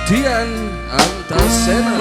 Dian Antasena.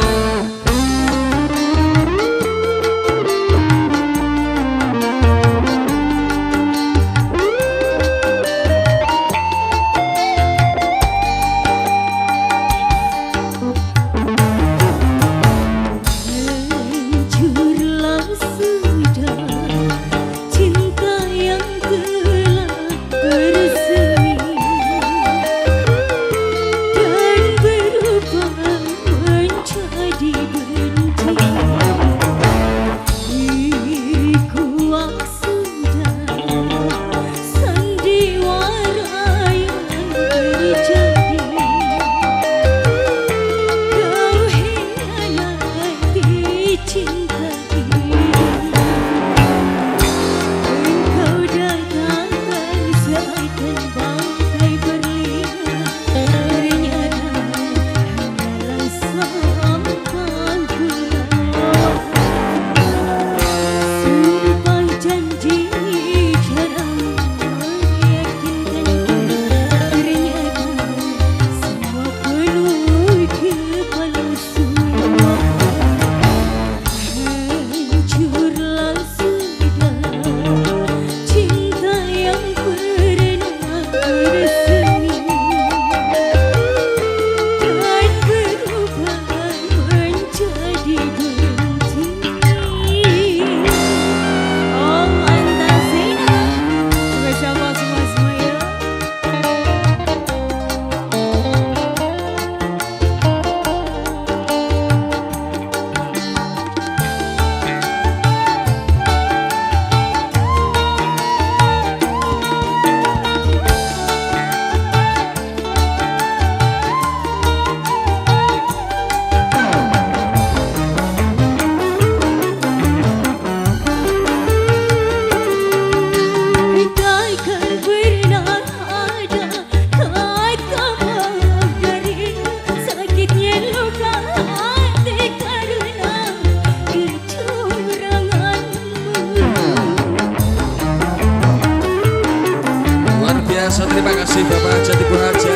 Terima kasih Bapak Jadi Bu Haja.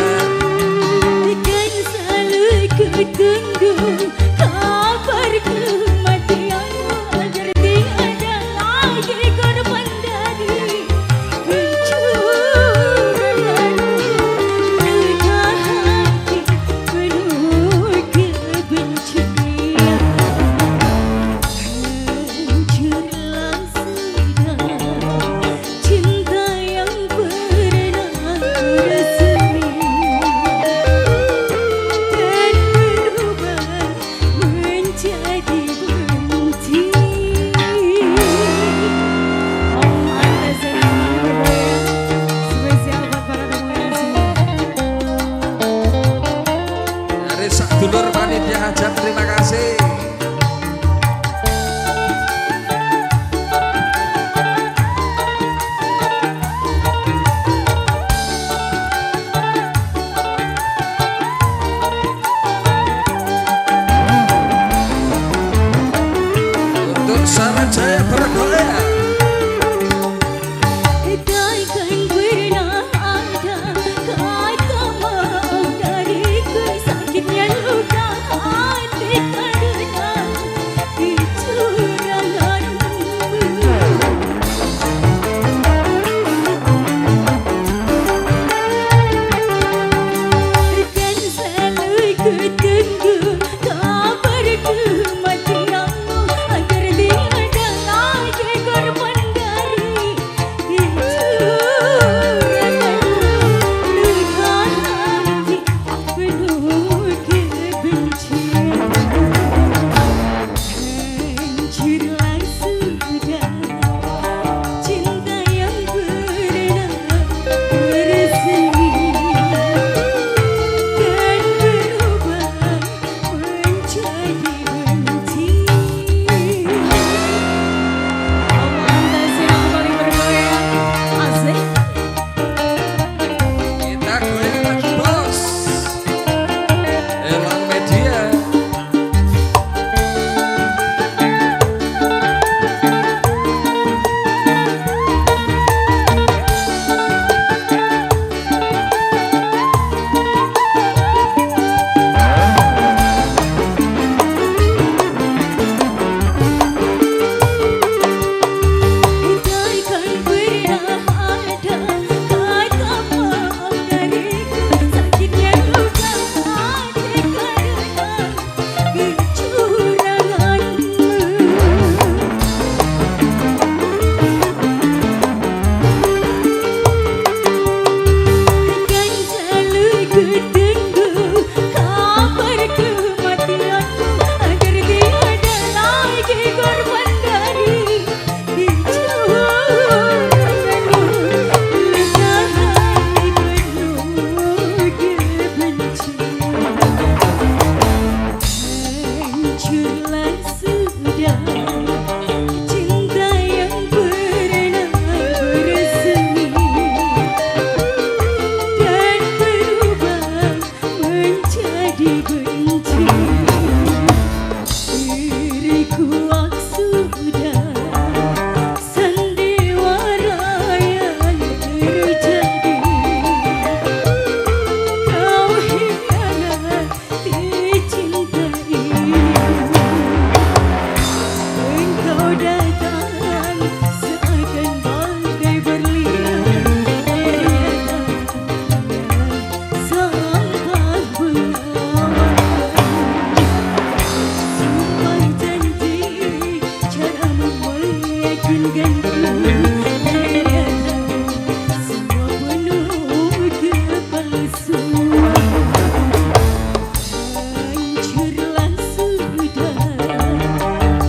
Kan selalu kutunggu kabar kematianmu agar tiada lagi korban dari kecuranganmu. Luka hati penuh kebencian, hancurlah sudah cinta yang resmi dan berubah Janganku ternyata semua penuh kepalsuan. Hancurlah sudah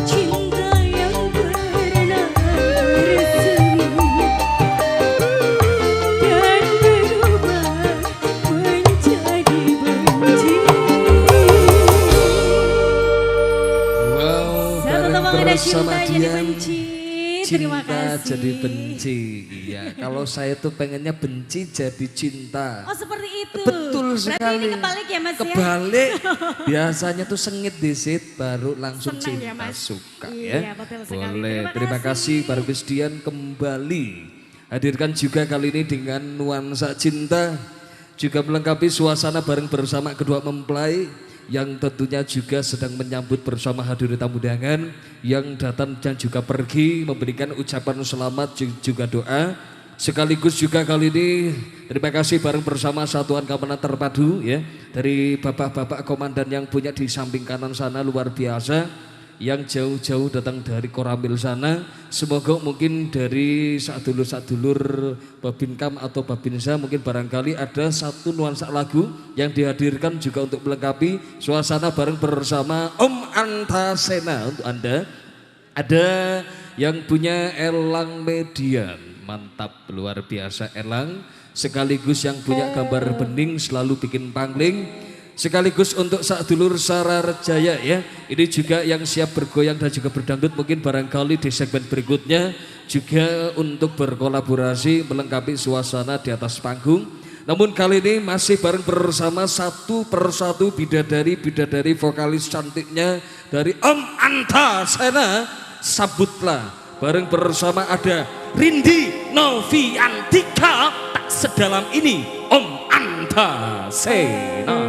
cinta yang pernah bersemi dan berubah menjadi benci. Wow, Satu bareng tembang ada bersama cinta jadi Dian. benci. Terima Cinta kasih. jadi benci. Iya, kalau saya tuh pengennya benci jadi cinta. Oh seperti itu. Betul Berarti sekali. ini kebalik ya Mas ya? Kebalik. Biasanya tuh sengit disit baru langsung Senang ya, cinta Mas? suka Iya, ya. betul sekali. Boleh. Terima Terima kasih Baru Christian kembali. Hadirkan juga kali ini dengan nuansa cinta. Juga melengkapi suasana bareng bersama kedua mempelai yang tentunya juga sedang menyambut bersama hadirin tamu undangan yang datang dan juga pergi, memberikan ucapan selamat juga doa. Sekaligus juga kali ini terima kasih bareng bersama Satuan Keamanan Terpadu ya, dari bapak-bapak komandan yang punya di samping kanan sana luar biasa, yang jauh-jauh datang dari Koramil sana. Semoga mungkin dari sadulur-sadulur Babinkam atau Babinsa mungkin barangkali ada satu nuansa lagu yang dihadirkan juga untuk melengkapi suasana bareng bersama Om Antasena. Untuk Anda ada yang punya elang median, mantap luar biasa elang, sekaligus yang punya gambar bening selalu bikin pangling. Sekaligus untuk sadulur Sararjaya ya, ini juga yang siap bergoyang dan juga berdangdut mungkin barangkali di segmen berikutnya juga untuk berkolaborasi melengkapi suasana di atas panggung. Namun kali ini masih bareng bersama satu persatu bidadari vokalis cantiknya dari Om Antasena. Sambutlah bareng bersama ada Rindi Noviantika, tak sedalam ini Om Antasena.